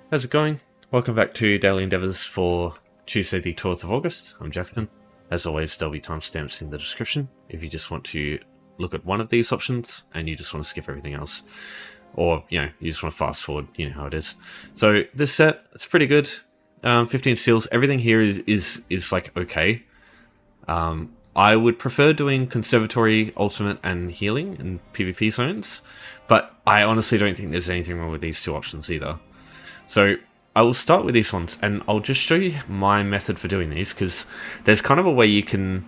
How's it going? Welcome back to Daily Endeavours for Tuesday the 12th of August. I'm Jackson. As always, there'll be timestamps in the description if you just want to look at one of these options and you just want to skip everything else. Or, you just want to fast forward, you know how it is. So this set, it's pretty good. 15 steals, everything here is like okay. I would prefer doing Conservatory, Ultimate, and Healing in PvP zones, but I honestly don't think there's anything wrong with these two options either. So I will start with these ones, and I'll just show you my method for doing these, because there's kind of a way you can...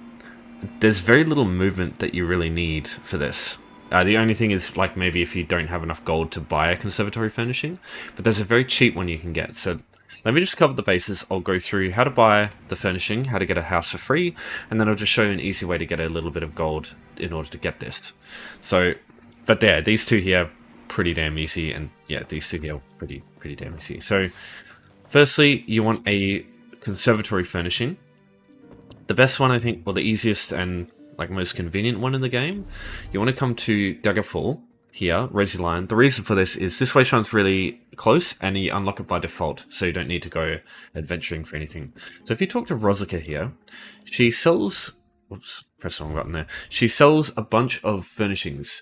There's very little movement that you really need for this. The only thing is, like, maybe if you don't have enough gold to buy a Conservatory Furnishing, but there's a very cheap one you can get. So let me just cover the bases. I'll go through how to buy the furnishing, how to get a house for free, and then I'll just show you an easy way to get a little bit of gold in order to get this. So, but there, these two here, pretty damn easy, and yeah, these two here are pretty damn easy. So, firstly, you want a Conservatory Furnishing. The best one, I think, or the easiest and like most convenient one in the game, you want to come to Daggerfall here, Resi Line. The reason for this is this way shines really close and you unlock it by default, so you don't need to go adventuring for anything. So if you talk to Rosica here, she sells... Whoops, press the wrong button there. She sells a bunch of furnishings.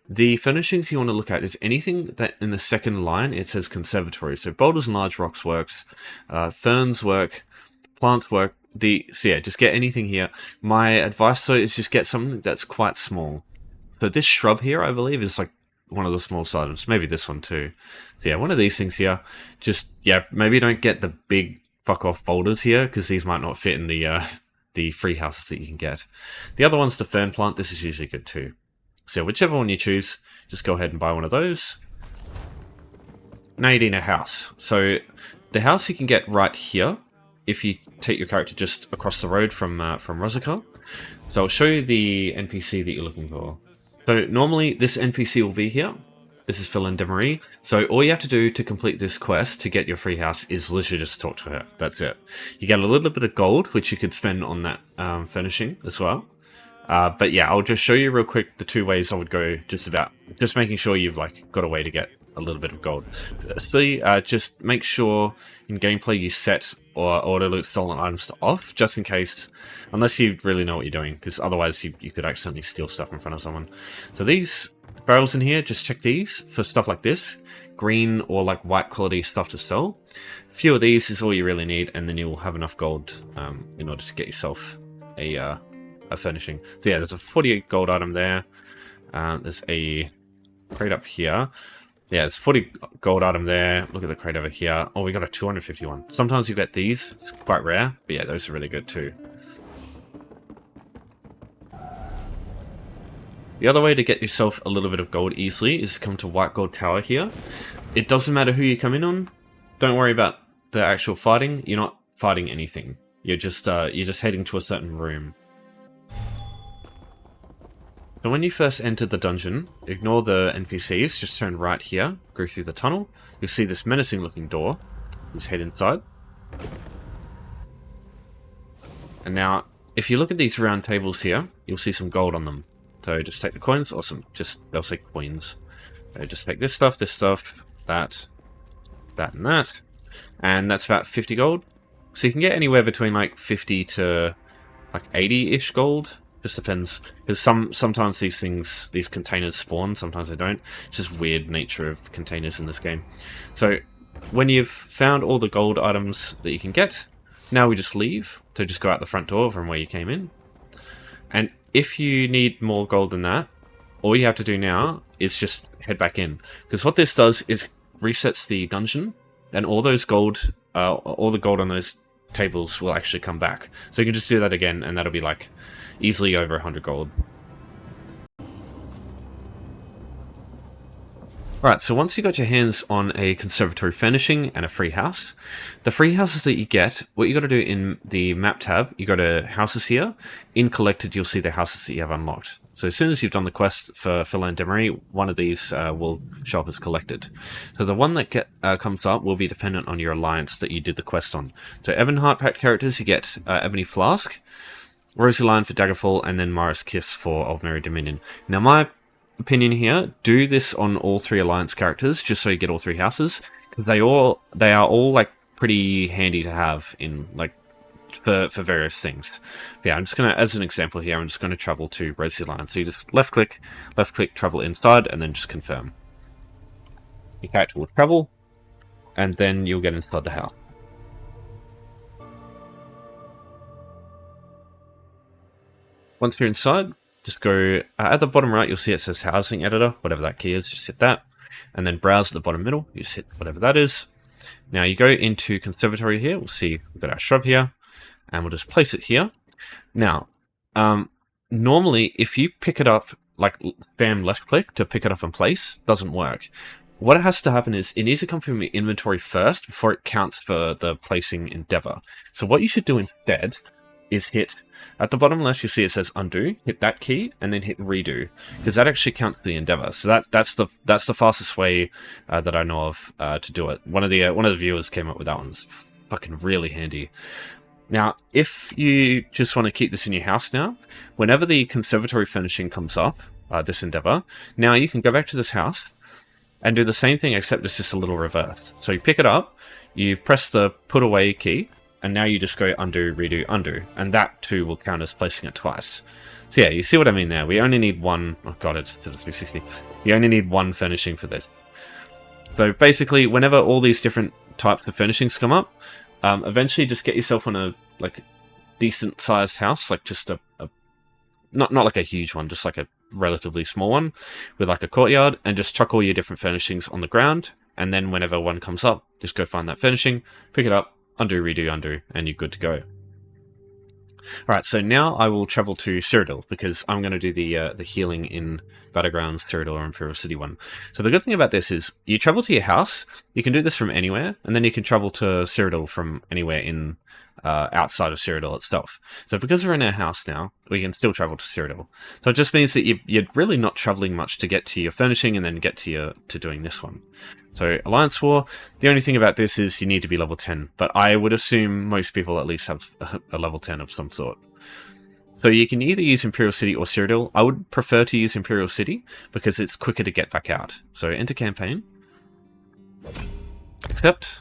The furnishings you want to look at is anything that in the second line it says Conservatory. So boulders and large rocks works, ferns work, plants work. So yeah, just get anything here. My advice though is just get something that's quite small. So this shrub here, I believe, is like one of the smallest items. Maybe this one too. So yeah, one of these things here. Just, yeah, maybe don't get the big fuck off boulders here, because these might not fit in the free houses that you can get. The other one's the fern plant. This is usually good too. So whichever one you choose, just go ahead and buy one of those. Now you need a house. So the house you can get right here if you take your character just across the road from Rosica. So I'll show you the NPC that you're looking for. So normally this NPC will be here. This is Philan Demarie. So all you have to do to complete this quest to get your free house is literally just talk to her. That's it. You get a little bit of gold, which you could spend on that furnishing as well. But yeah, I'll just show you real quick the two ways I would go, just making sure you've like got a way to get a little bit of gold. Firstly, just make sure in gameplay you set or auto loot stolen items to off, just in case, unless you really know what you're doing, because otherwise you could accidentally steal stuff in front of someone. So these barrels in here, just check these for stuff like this, green or like white quality stuff to sell. A few of these is all you really need, and then you'll have enough gold in order to get yourself a furnishing. So yeah, there's a 48 gold item there. There's a crate up here. Yeah, there's 40 gold item there. Look at the crate over here. Oh, we got a 251. Sometimes you get these. It's quite rare. But yeah, those are really good too. The other way to get yourself a little bit of gold easily is come to White Gold Tower here. It doesn't matter who you come in on. Don't worry about the actual fighting. You're not fighting anything. You're just heading to a certain room. So when you first enter the dungeon, ignore the NPCs, just turn right here, go through the tunnel. You'll see this menacing looking door. Just head inside. And now, if you look at these round tables here, you'll see some gold on them. So just take the coins, or they'll say coins. So just take this stuff, that, and that. And that's about 50 gold. So you can get anywhere between like 50 to like 80-ish gold. Just depends, because sometimes these containers spawn, sometimes they don't. It's just weird nature of containers in this game. So when you've found all the gold items that you can get, now we just leave. So just go out the front door from where you came in. And if you need more gold than that, all you have to do now is just head back in, because what this does is resets the dungeon, and all the gold on those tables will actually come back. So you can just do that again, and that'll be like easily over 100 gold. Alright, so once you got your hands on a Conservatory Furnishing and a free house, the free houses that you get, what you got to do in the map tab, you go to houses here. In collected, you'll see the houses that you have unlocked. So as soon as you've done the quest for Philan Demarie, one of these will show up as collected. So the one that comes up will be dependent on your alliance that you did the quest on. So Ebonheart Pact characters, you get Ebony Flask, Rosy Lion for Daggerfall, and then Mara's Kiss for Ordinary Dominion. Now my opinion here, do this on all three alliance characters, just so you get all three houses, because they are all like pretty handy to have in like for various things. But yeah, I'm just gonna, as an example here, I'm just gonna travel to Rosie Line. So you just left click, travel inside, and then just confirm. Your character will travel, and then you'll get inside the house. Once you're inside, just go at the bottom right, you'll see it says Housing Editor, whatever that key is, just hit that. And then browse at the bottom middle, you just hit whatever that is. Now you go into Conservatory here, we'll see we've got our shrub here, and we'll just place it here. Now, normally if you pick it up, like spam left click to pick it up in place, doesn't work. What has to happen is it needs to come from your inventory first before it counts for the placing endeavor. So what you should do instead is hit at the bottom left, you see it says undo, hit that key and then hit redo, because that actually counts the endeavor. So that's the fastest way that I know of to do it. One of the viewers came up with that one. It's fucking really handy. Now, if you just want to keep this in your house now, whenever the Conservatory Furnishing comes up, this endeavor, now you can go back to this house and do the same thing, except it's just a little reverse. So you pick it up, you press the put away key, and now you just go undo, redo, undo, and that too will count as placing it twice. So yeah, you see what I mean there. We only need one. Oh god, it's 360. You only need one furnishing for this. So basically, whenever all these different types of furnishings come up, eventually just get yourself on a like decent sized house, like just a not like a huge one, just like a relatively small one with like a courtyard, and just chuck all your different furnishings on the ground. And then whenever one comes up, just go find that furnishing, pick it up, undo, redo, undo, and you're good to go. Alright, so now I will travel to Cyrodiil, because I'm going to do the healing in Battlegrounds, Cyrodiil, or Imperial City one. So the good thing about this is, you travel to your house, you can do this from anywhere, and then you can travel to Cyrodiil from anywhere in outside of Cyrodiil itself. So because we're in our house now, we can still travel to Cyrodiil. So it just means that you're really not traveling much to get to your furnishing and then get to doing this one. So Alliance War, the only thing about this is you need to be level 10, but I would assume most people at least have a level 10 of some sort. So you can either use Imperial City or Cyrodiil. I would prefer to use Imperial City because it's quicker to get back out. So enter campaign. Accept.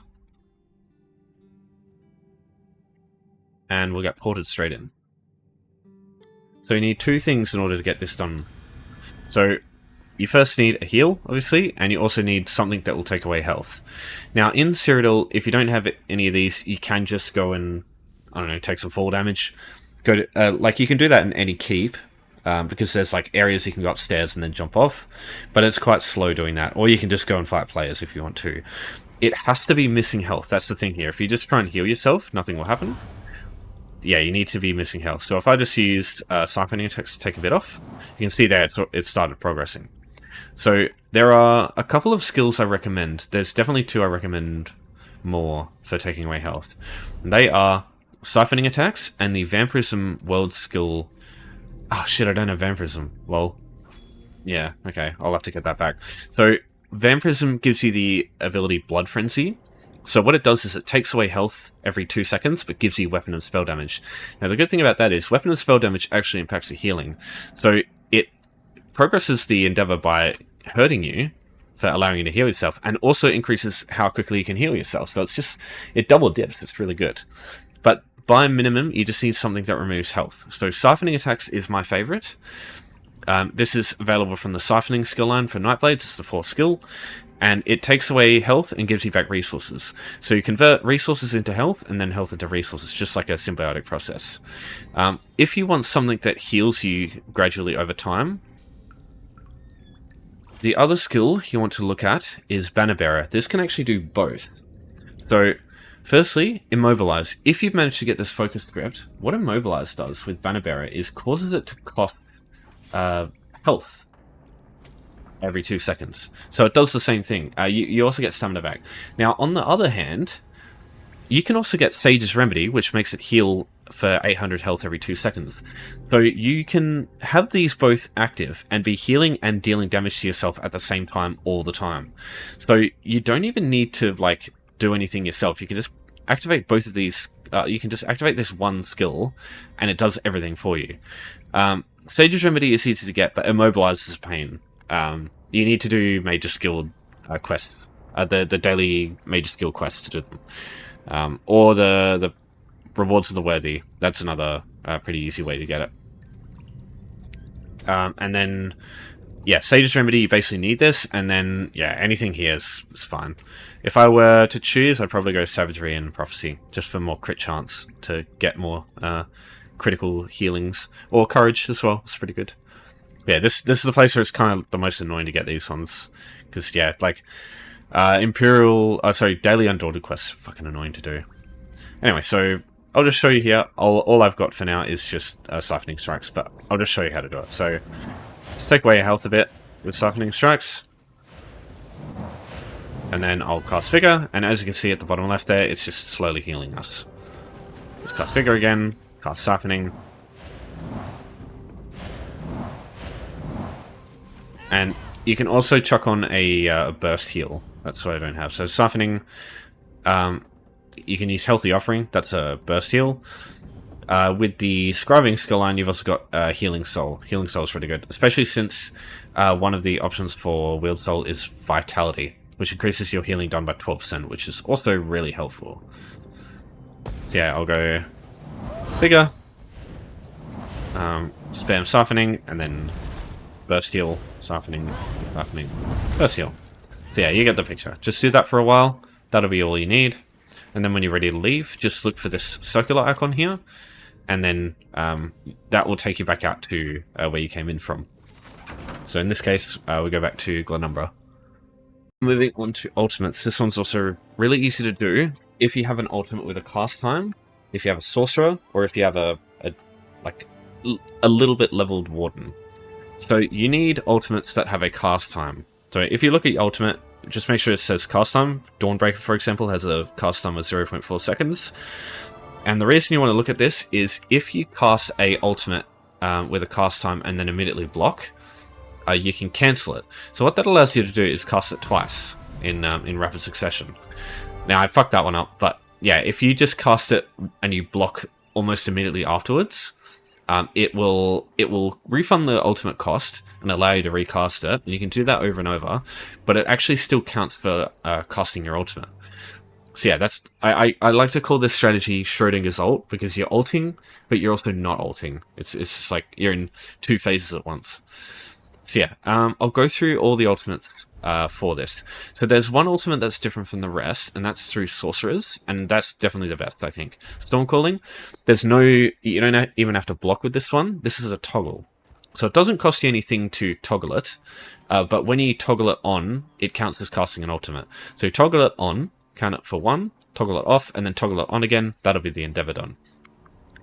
And we'll get ported straight in. So you need two things in order to get this done. So you first need a heal, obviously, and you also need something that will take away health. Now, in Cyrodiil, if you don't have any of these, you can just go and, I don't know, take some fall damage. Go to, like, you can do that in any keep, because there's, like, areas you can go upstairs and then jump off, but it's quite slow doing that. Or you can just go and fight players if you want to. It has to be missing health, that's the thing here. If you just try and heal yourself, nothing will happen. Yeah, you need to be missing health. So if I just use siphoning attacks to take a bit off, you can see there it started progressing. So there are a couple of skills I recommend. There's definitely two I recommend more for taking away health. And they are siphoning attacks and the vampirism world skill. Oh shit, I don't have vampirism. Well, yeah, okay, I'll have to get that back. So vampirism gives you the ability Blood Frenzy. So what it does is it takes away health every 2 seconds, but gives you weapon and spell damage. Now the good thing about that is weapon and spell damage actually impacts the healing. So it progresses the endeavor by hurting you for allowing you to heal yourself, and also increases how quickly you can heal yourself. So it double dips. It's really good. But by minimum, you just need something that removes health. So siphoning attacks is my favorite. This is available from the siphoning skill line for Nightblades. It's the 4th skill. And it takes away health and gives you back resources. So you convert resources into health and then health into resources, just like a symbiotic process. If you want something that heals you gradually over time, the other skill you want to look at is Banner Bearer. This can actually do both. So, firstly, Immobilize. If you've managed to get this focus script, what Immobilize does with Banner Bearer is causes it to cost health every 2 seconds. So it does the same thing. You also get stamina back. Now, on the other hand, you can also get Sage's Remedy, which makes it heal for 800 health every 2 seconds. So you can have these both active and be healing and dealing damage to yourself at the same time all the time. So you don't even need to like do anything yourself. You can just activate both of these. You can just activate this one skill and it does everything for you. Sage's Remedy is easy to get, but Immobilize is a pain. You need to do major skill quests the daily major skill quests to do them, or the rewards of the worthy. That's another pretty easy way to get it. And then, yeah, Sage's Remedy, you basically need this, and then, yeah, anything here is fine. If I were to choose, I'd probably go Savagery and Prophecy, just for more crit chance to get more critical healings, or Courage as well. It's pretty good. Yeah, this is the place where it's kind of the most annoying to get these ones, because, yeah, like, Imperial, Daily Undaunted quests are fucking annoying to do. Anyway, so I'll just show you here. All I've got for now is just Siphoning Strikes, but I'll just show you how to do it. So, just take away your health a bit with Siphoning Strikes. And then I'll cast Figure, and as you can see at the bottom left there, it's just slowly healing us. Let's cast Figure again, cast Siphoning. And you can also chuck on a Burst Heal. That's what I don't have. So Siphoning, you can use Healthy Offering, that's a Burst Heal. With the Scribing skill line, you've also got Healing Soul. Healing Soul is really good, especially since one of the options for Wield Soul is Vitality, which increases your healing done by 12%, which is also really helpful. So yeah, I'll go Figure, spam Siphoning, and then Burst Heal, Siphoning, Burst Heal. So yeah, you get the picture. Just do that for a while, that'll be all you need. And then when you're ready to leave, just look for this circular icon here, and then that will take you back out to where you came in from. So in this case, we go back to Glenumbra. Moving on to ultimates, this one's also really easy to do if you have an ultimate with a cast time, if you have a sorcerer, or if you have a little bit leveled warden. So you need ultimates that have a cast time. So if you look at your ultimate, just make sure it says cast time. Dawnbreaker, for example, has a cast time of 0.4 seconds. And the reason you want to look at this is if you cast a ultimate with a cast time and then immediately block, you can cancel it. So what that allows you to do is cast it twice in rapid succession. Now, I fucked that one up, but yeah, if you just cast it and you block almost immediately afterwards, it will refund the ultimate cost and allow you to recast it. And you can do that over and over, but it actually still counts for casting your ultimate. So yeah, that's I like to call this strategy Schrodinger's ult, because you're ulting, but you're also not ulting. It's just like you're in two phases at once. So yeah, I'll go through all the ultimates for this. So there's one ultimate that's different from the rest, and that's through sorcerers, and that's definitely the best, I think. Stormcalling, you don't even have to block with this one. This is a toggle. So it doesn't cost you anything to toggle it, but when you toggle it on, it counts as casting an ultimate. So you toggle it on, count it for 1, toggle it off, and then toggle it on again. That'll be the Endeavor done.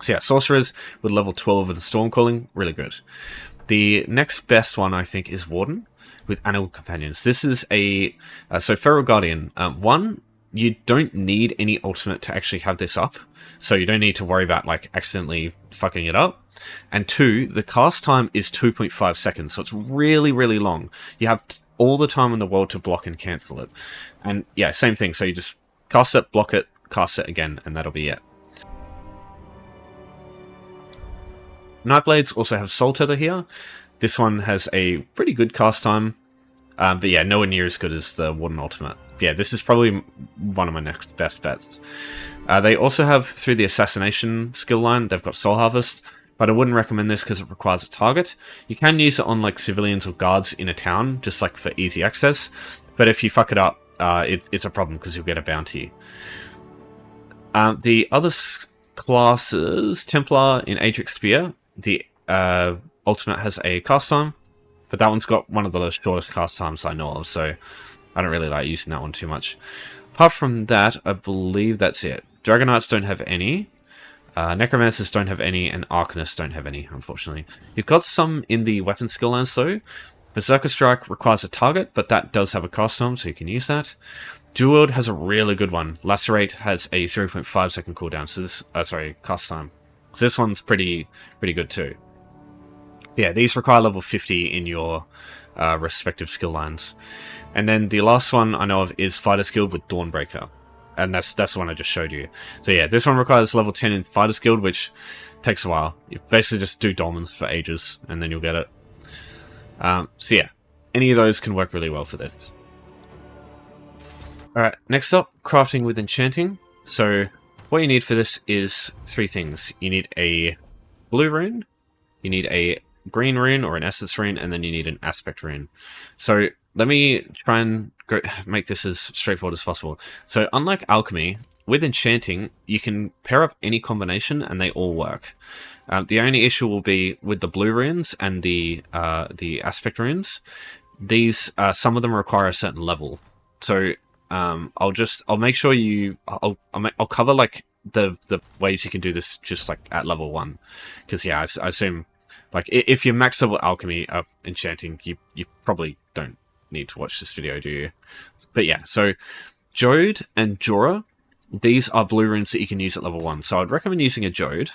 So yeah, sorcerers with level 12 and Stormcalling, really good. The next best one, I think, is Warden with Animal Companions. This is so Feral Guardian. One, you don't need any ultimate to actually have this up, so you don't need to worry about like accidentally fucking it up. And two, the cast time is 2.5 seconds, so it's really, really long. You have all the time in the world to block and cancel it. And yeah, same thing. So you just cast it, block it, cast it again, and that'll be it. Nightblades also have Soul Tether here. This one has a pretty good cast time, but yeah, nowhere near as good as the Warden Ultimate. Yeah, this is probably one of my next best bets. They also have, through the Assassination skill line, they've got Soul Harvest, but I wouldn't recommend this because it requires a target. You can use it on like civilians or guards in a town, just like for easy access, but if you fuck it up, it's a problem because you'll get a bounty. The other classes, Templar in Adric's Spear, the ultimate has a cast time, but that one's got one of the shortest cast times I know of, so I don't really like using that one too much. Apart from that, I believe that's it. Dragon Knights don't have any, Necromancers don't have any, and Arcanists don't have any, unfortunately. You've got some in the weapon skill lines though. Berserker Strike requires a target, but that does have a cast time, so you can use that. Dual Wield has a really good one. Lacerate has a 0.5 second cooldown, so this, cast time. So this one's pretty good too. Yeah, these require level 50 in your respective skill lines. And then the last one I know of is Fighter's Guild with Dawnbreaker. And that's the one I just showed you. So yeah, this one requires level 10 in Fighter's Guild, which takes a while. You basically just do Dolmens for ages, and then you'll get it. So yeah, any of those can work really well for this. Alright, next up, crafting with enchanting. So what you need for this is 3 things. You need a blue rune, you need a green rune or an essence rune, and then you need an aspect rune. So let me try and make this as straightforward as possible. So unlike alchemy, with enchanting, you can pair up any combination and they all work. The only issue will be with the blue runes and the aspect runes. These some of them require a certain level. So I'll make sure I'll cover like the ways you can do this just like at level 1, because yeah, I assume like if you're max level alchemy of enchanting, you probably don't need to watch this video, do you? But yeah, so Jode and Jorah, these are blue runes that you can use at level 1. So I'd recommend using a Jode.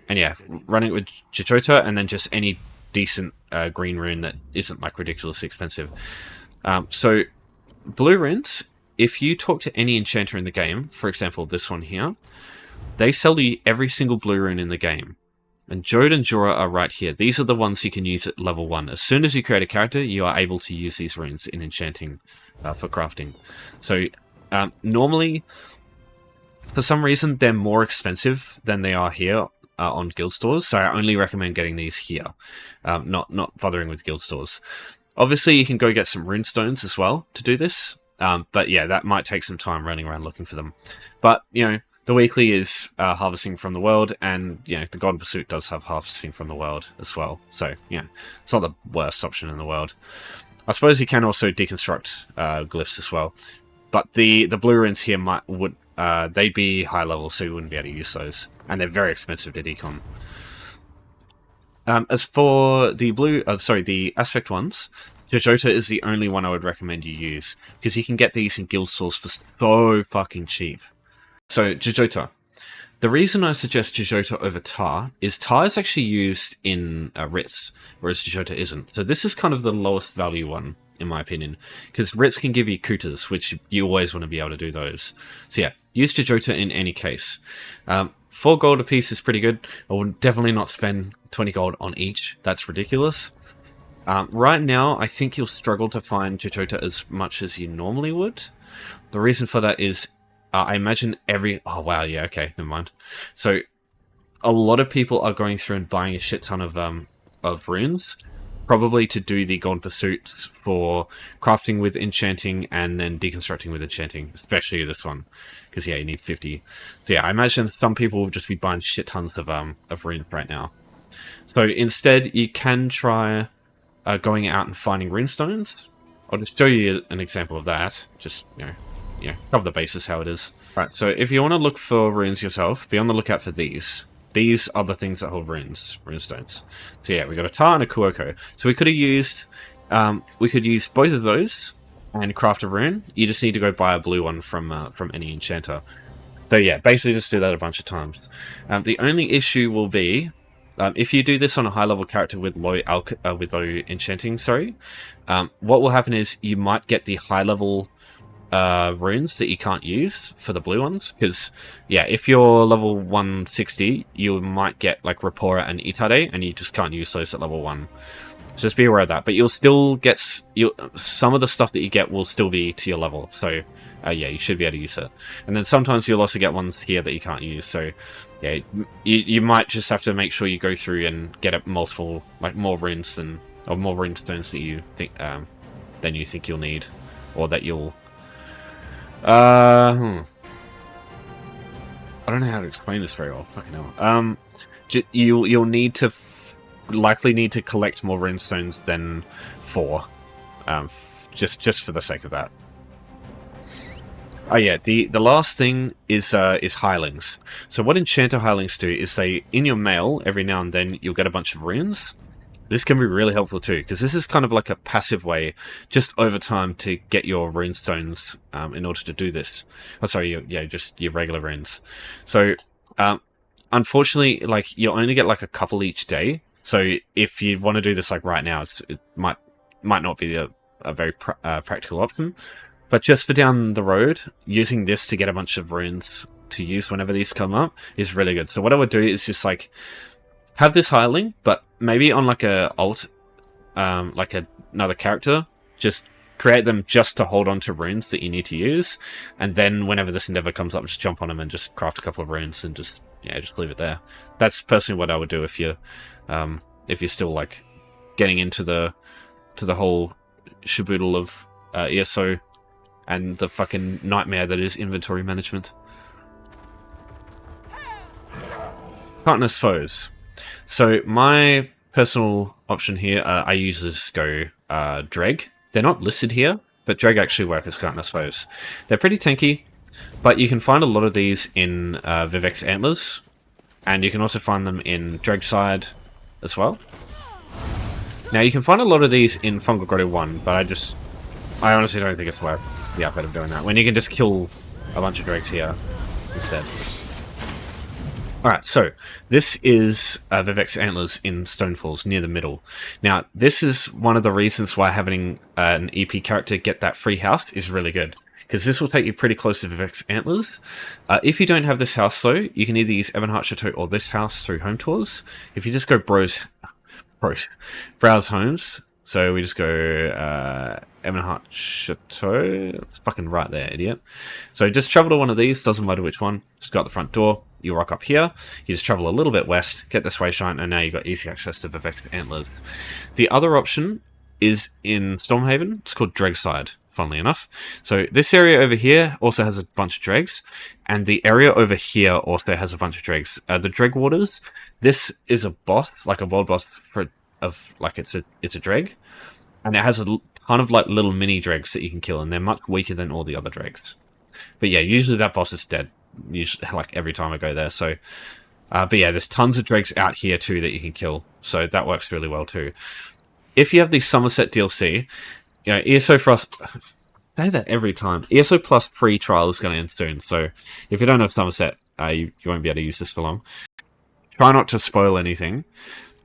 And yeah, running it with Jojota, and then just any decent green rune that isn't like ridiculously expensive. So blue runes, if you talk to any enchanter in the game, for example this one here, they sell you every single blue rune in the game. And Jode and Jorah are right here. These are the ones you can use at level 1. As soon as you create a character, you are able to use these runes in enchanting for crafting. So normally, for some reason, they're more expensive than they are here on guild stores. So I only recommend getting these here, not bothering with guild stores. Obviously, you can go get some rune stones as well to do this. But yeah, that might take some time running around looking for them. But, you know, the weekly is harvesting from the world, and, you know, the God Pursuit does have harvesting from the world as well. So, yeah, it's not the worst option in the world. I suppose you can also deconstruct glyphs as well. But the blue runes here they'd be high level, so you wouldn't be able to use those. And they're very expensive to decon. As for the the aspect ones, Jojota is the only one I would recommend you use, because you can get these in guild stores for so fucking cheap. So, Jojota. The reason I suggest Jojota over Tar is actually used in Writs, whereas Jojota isn't. So this is kind of the lowest value one, in my opinion, because Writs can give you Kutas, which you always want to be able to do those. So yeah, use Jojota in any case. 4 gold a piece is pretty good. I would definitely not spend 20 gold on each. That's ridiculous. Right now, I think you'll struggle to find Jojota as much as you normally would. The reason for that is, I imagine oh wow, yeah, okay, never mind. So, a lot of people are going through and buying a shit ton of runes, probably to do the Golden Pursuit for crafting with enchanting and then deconstructing with enchanting, especially this one, because yeah, you need 50. So yeah, I imagine some people will just be buying shit tons of runes right now. So instead, you can try going out and finding runestones. I'll just show you an example of that. Just, you know, cover the basis how it is. Right, so if you want to look for runes yourself, be on the lookout for these. These are the things that hold runestones. So yeah, we got a Tar and a Kuoko. So we could have used, we could use both of those and craft a rune. You just need to go buy a blue one from any enchanter. So yeah, basically just do that a bunch of times. The only issue will be, if you do this on a high-level character with low enchanting, what will happen is you might get the high-level runes that you can't use for the blue ones, because yeah, if you're level 160, you might get like Rapora and Itade, and you just can't use those at level 1. So just be aware of that. But you'll still get some of the stuff that you get will still be to your level. So yeah, you should be able to use it. And then sometimes you'll also get ones here that you can't use. So yeah, you might just have to make sure you go through and get multiple, like more runes or more rune stones that you think than you think you'll need, or that you'll. I don't know how to explain this very well. Fucking hell. You'll need to likely need to collect more runestones than 4, just for the sake of that. Oh yeah, the last thing is hirelings. So what enchanter hirelings do is in your mail every now and then you'll get a bunch of runes. This can be really helpful too, because this is kind of like a passive way, just over time, to get your runestones in order to do this. Oh, sorry, just your regular runes. So, unfortunately, like you'll only get like a couple each day. So if you want to do this like right now, it might not be a very practical option. But just for down the road, using this to get a bunch of runes to use whenever these come up is really good. So what I would do is just like have this hireling, but maybe on like a alt, like another character, just create them just to hold on to runes that you need to use, and then whenever this endeavor comes up, just jump on them and just craft a couple of runes and just leave it there. That's personally what I would do if you're still like getting into the whole shaboodle of ESO and the fucking nightmare that is inventory management. Chitinous Foes. So my personal option here, I usually just go Dreg. They're not listed here, but Dreg actually work as Chitinous Foes. They're pretty tanky, but you can find a lot of these in Vivek's Antlers, and you can also find them in Dregside as well. Now you can find a lot of these in Fungal Grotto 1, but I honestly don't think it's worth the effort of doing that, when you can just kill a bunch of Dregs here instead. Alright, so this is Vivek's Antlers in Stonefalls, near the middle. Now, this is one of the reasons why having an EP character get that free house is really good, because this will take you pretty close to Vivek's Antlers. If you don't have this house, though, you can either use Ebonheart Chateau or this house through home tours. If you just go browse homes, so we just go Ebonheart Chateau, it's fucking right there, idiot. So just travel to one of these, doesn't matter which one, just go out the front door. You rock up here, you just travel a little bit west, get this way shine, and now you've got easy access to Vivek's Antlers. The other option is in Stormhaven. It's called Dregside, funnily enough. So this area over here also has a bunch of dregs, and the area over here also has a bunch of dregs. The Dreg Waters, this is a boss, like a world boss it's a dreg, and it has a ton of like little mini dregs that you can kill, and they're much weaker than all the other dregs. But yeah, usually that boss is dead. Usually, like every time I go there. So, but yeah, there's tons of dregs out here too that you can kill. So that works really well too. If you have the Somerset DLC, you know, ESO for us. I say that every time. ESO Plus free trial is going to end soon. So if you don't have Somerset, you won't be able to use this for long. Try not to spoil anything.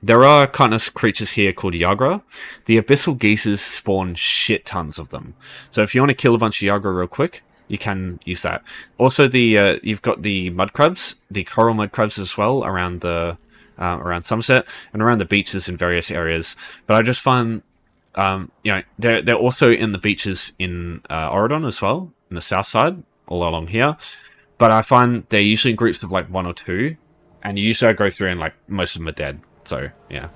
There are Chitinous creatures here called Yagra. The Abyssal Geezers spawn shit tons of them. So if you want to kill a bunch of Yagra real quick, you can use that. Also, you've got the mud crabs, the coral mud crabs as well around around Somerset and around the beaches in various areas. But I just find, they're also in the beaches in Oridon as well, in the south side, all along here. But I find they're usually in groups of like 1 or 2, and usually I go through and like most of them are dead. So yeah.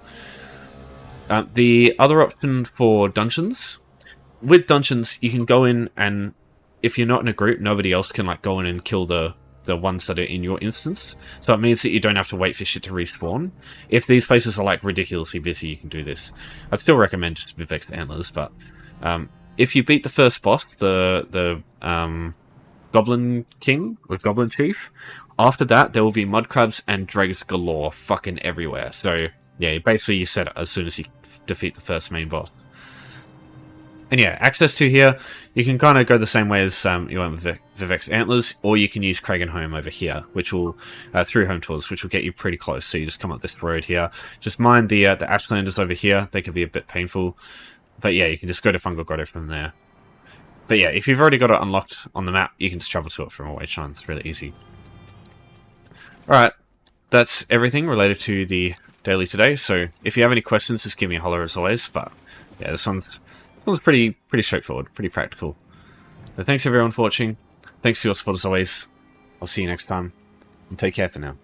The other option for dungeons, with dungeons you can go in, and if you're not in a group, nobody else can like go in and kill the ones that are in your instance. So it means that you don't have to wait for shit to respawn. If these places are like ridiculously busy, you can do this. I'd still recommend just Vivek's Antlers, but if you beat the first boss, the Goblin King or Goblin Chief, after that there will be mud crabs and dregs galore fucking everywhere. So yeah, basically you set it as soon as you defeat the first main boss. And yeah, access to here, you can kind of go the same way as you went with Vivek's Antlers, or you can use Craig and Home over here, which will, through home tours, which will get you pretty close. So you just come up this road here. Just mind the Ashlanders over here, they can be a bit painful. But yeah, you can just go to Fungal Grotto from there. But yeah, if you've already got it unlocked on the map, you can just travel to it from Away Shine. It's really easy. Alright, that's everything related to the daily today. So if you have any questions, just give me a holler as always. But yeah, this one's pretty straightforward, pretty practical. So thanks everyone for watching. Thanks for your support as always. I'll see you next time, and take care for now.